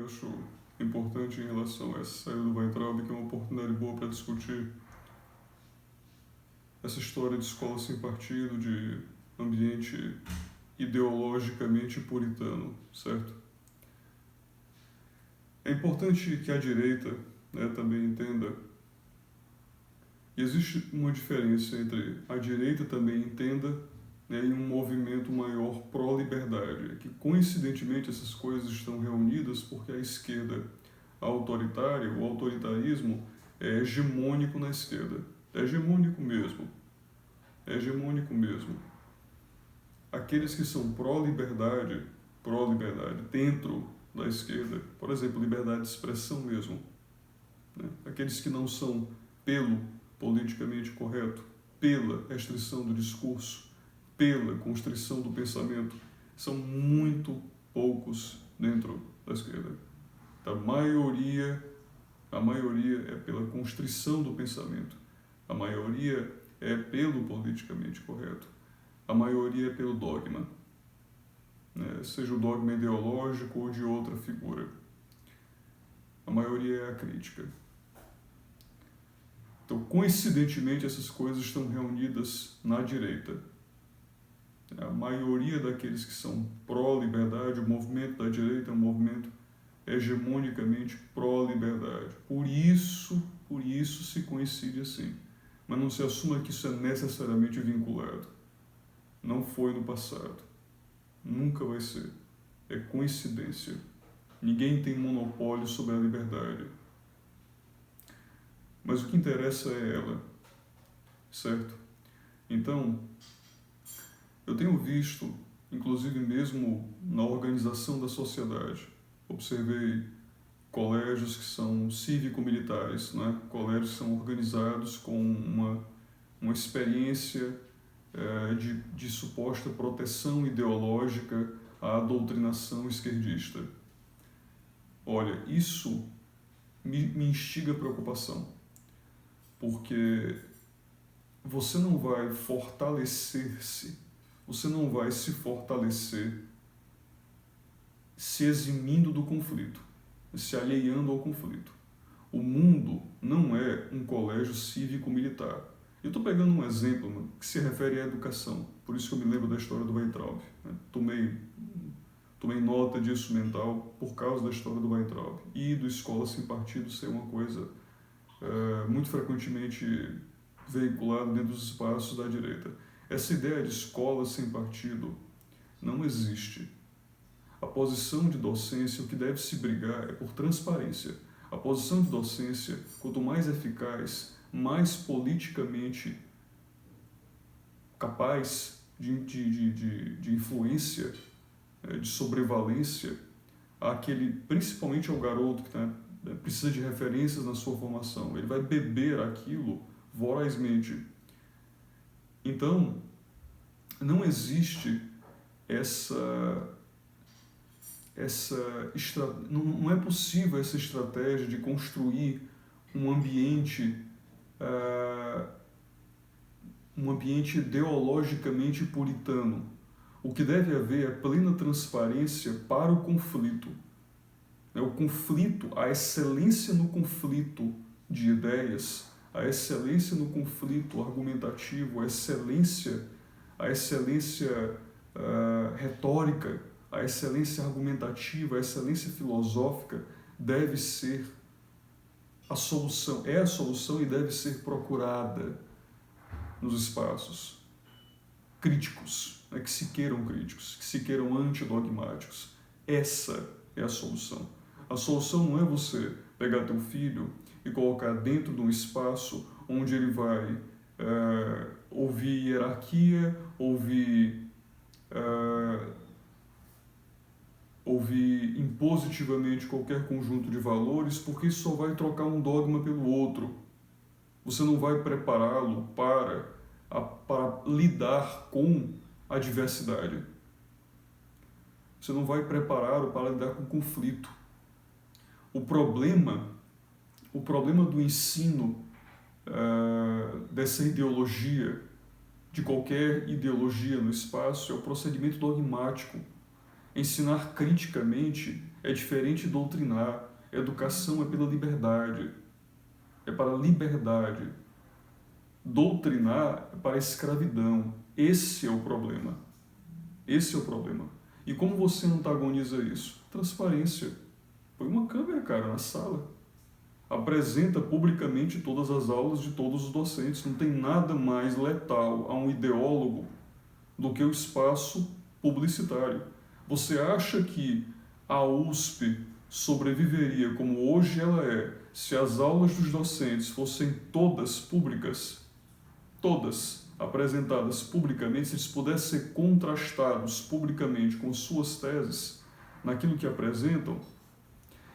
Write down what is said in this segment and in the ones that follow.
eu acho importante em relação a essa saída do Weintraub, que é uma oportunidade boa para discutir essa história de escola sem partido, de ambiente ideologicamente puritano, certo? É importante que a direita, né, também entenda, e existe uma diferença entre a direita também entenda, né, e um movimento maior pró-liberdade, é que coincidentemente essas coisas estão reunidas porque a esquerda autoritária, o autoritarismo é hegemônico na esquerda, é hegemônico mesmo, é hegemônico mesmo. Aqueles que são pró-liberdade dentro da esquerda, por exemplo, liberdade de expressão mesmo, né? Aqueles que não são pelo politicamente correto, pela restrição do discurso, pela constrição do pensamento, são muito poucos dentro da esquerda. A maioria é pela constrição do pensamento, a maioria é pelo politicamente correto, a maioria é pelo dogma, né? Seja o dogma ideológico ou de outra figura. A maioria é a crítica. Então, coincidentemente, essas coisas estão reunidas na direita. A maioria daqueles que são pró-liberdade, o movimento da direita é um movimento hegemonicamente pró-liberdade. Por isso se coincide assim. Mas não se assuma que isso é necessariamente vinculado. Não foi no passado. Nunca vai ser. É coincidência. Ninguém tem monopólio sobre a liberdade. Mas o que interessa é ela, certo? Então, eu tenho visto, inclusive mesmo na organização da sociedade, observei colégios que são cívico-militares, né? Colégios que são organizados com uma experiência de suposta proteção ideológica à doutrinação esquerdista. Olha, isso me instiga a preocupação, porque você não vai fortalecer-se, você não vai se fortalecer se eximindo do conflito, se alheando ao conflito. O mundo não é um colégio cívico-militar. Eu estou pegando um exemplo que se refere à educação, por isso que eu me lembro da história do Weintraub, né? Tomei nota disso mental por causa da história do Weintraub e do Escola Sem Partido ser uma coisa muito frequentemente veiculada dentro dos espaços da direita. Essa ideia de escola sem partido não existe. A posição de docência, o que deve se brigar é por transparência. A posição de docência, quanto mais eficaz, mais politicamente capaz de influência, de sobrevalência, principalmente ao garoto que precisa de referências na sua formação. Ele vai beber aquilo vorazmente. Então, não existe não é possível essa estratégia de construir um ambiente ideologicamente puritano. O que deve haver é plena transparência para o conflito. O conflito, a excelência no conflito de ideias, a excelência no conflito argumentativo, a excelência retórica, a excelência argumentativa, a excelência filosófica deve ser a solução, é a solução e deve ser procurada nos espaços críticos, que se queiram críticos, que se queiram antidogmáticos. Essa é a solução. A solução não é você pegar teu filho e colocar dentro de um espaço onde ele vai ouvir hierarquia, ouvir impositivamente qualquer conjunto de valores, porque isso só vai trocar um dogma pelo outro. Você não vai prepará-lo para lidar com a diversidade. Você não vai prepará-lo para lidar com o conflito. O problema do ensino dessa ideologia, de qualquer ideologia no espaço, é o procedimento dogmático. Ensinar criticamente é diferente de doutrinar. Educação é pela liberdade, é para a liberdade. Doutrinar é para a escravidão. Esse é o problema. Esse é o problema. E como você antagoniza isso? Transparência. Põe uma câmera, cara, na sala. Apresenta publicamente todas as aulas de todos os docentes. Não tem nada mais letal a um ideólogo do que o espaço publicitário. Você acha que a USP sobreviveria como hoje ela é se as aulas dos docentes fossem todas públicas, todas apresentadas publicamente, se eles pudessem ser contrastados publicamente com suas teses naquilo que apresentam?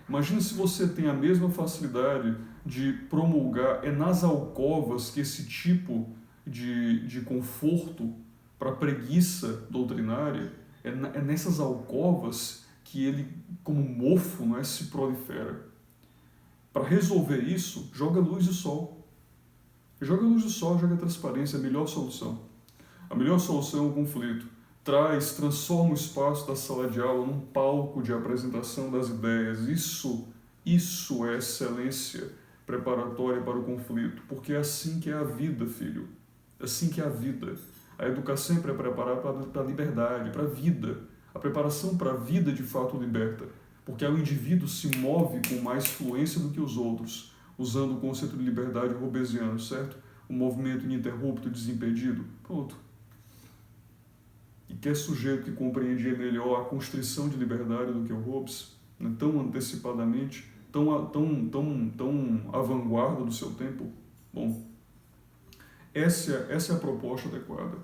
Imagina se você tem a mesma facilidade de promulgar, é nas alcovas que esse tipo de conforto para preguiça doutrinária, é nessas alcovas que ele, como mofo, não é, se prolifera. Para resolver isso, joga luz do sol. Joga luz do sol, joga transparência, é a melhor solução. A melhor solução é o conflito. Transforma o espaço da sala de aula num palco de apresentação das ideias. Isso é excelência preparatória para o conflito, porque é assim que é a vida, filho. É assim que é a vida. A educação é para preparar para a liberdade, para a vida. A preparação para a vida de fato liberta, porque o indivíduo se move com mais fluência do que os outros, usando o conceito de liberdade hobbesiano, certo? O movimento ininterrupto, desimpedido. Pronto. E quer sujeito que compreendia melhor a constrição de liberdade do que o Hobbes, né, tão antecipadamente, tão à vanguarda do seu tempo? Bom, essa é a proposta adequada.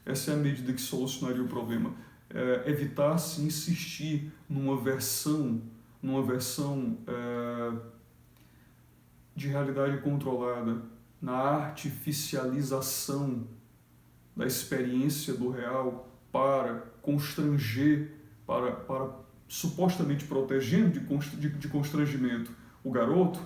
Essa é a medida que solucionaria o problema. Evitar-se insistir numa versão de realidade controlada, na artificialização da experiência do real para constranger, para supostamente protegendo de constrangimento o garoto,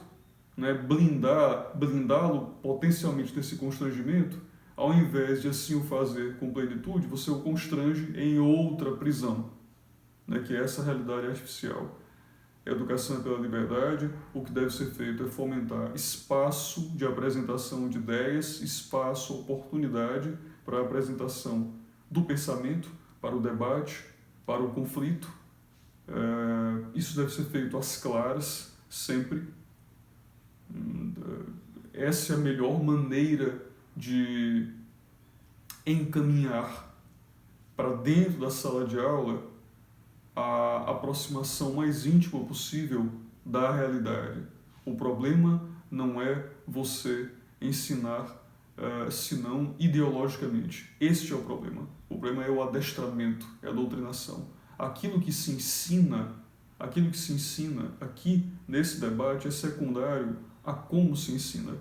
né, blindá-lo potencialmente desse constrangimento. Ao invés de assim o fazer com plenitude, você o constrange em outra prisão, né, que é essa realidade artificial. A educação é pela liberdade, o que deve ser feito é fomentar espaço de apresentação de ideias, espaço, oportunidade para a apresentação do pensamento, para o debate, para o conflito. Isso deve ser feito às claras, sempre. Essa é a melhor maneira de encaminhar para dentro da sala de aula a aproximação mais íntima possível da realidade. O problema não é você ensinar, senão ideologicamente. Este é o problema. O problema é o adestramento, é a doutrinação. Aquilo que se ensina aqui nesse debate é secundário a como se ensina.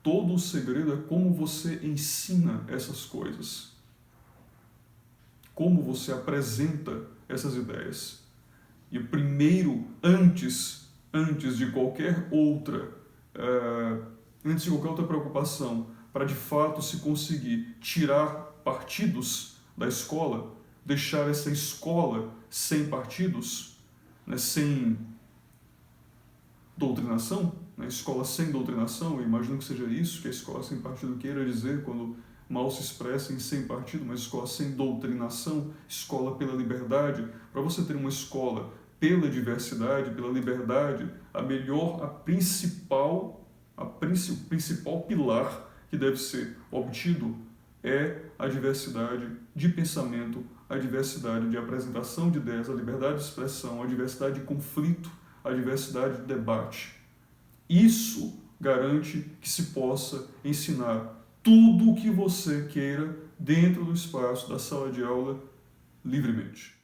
Todo o segredo é como você ensina essas coisas. Como você apresenta essas ideias. E primeiro, antes de qualquer outra preocupação, para de fato se conseguir tirar partidos da escola, deixar essa escola sem partidos, né, sem doutrinação, né, escola sem doutrinação, eu imagino que seja isso que a escola sem partido queira dizer quando mal se expressa em sem partido, mas escola sem doutrinação, escola pela liberdade. Para você ter uma escola pela diversidade, pela liberdade, o principal pilar que deve ser obtido é a diversidade de pensamento, a diversidade de apresentação de ideias, a liberdade de expressão, a diversidade de conflito, a diversidade de debate. Isso garante que se possa ensinar tudo o que você queira dentro do espaço da sala de aula livremente.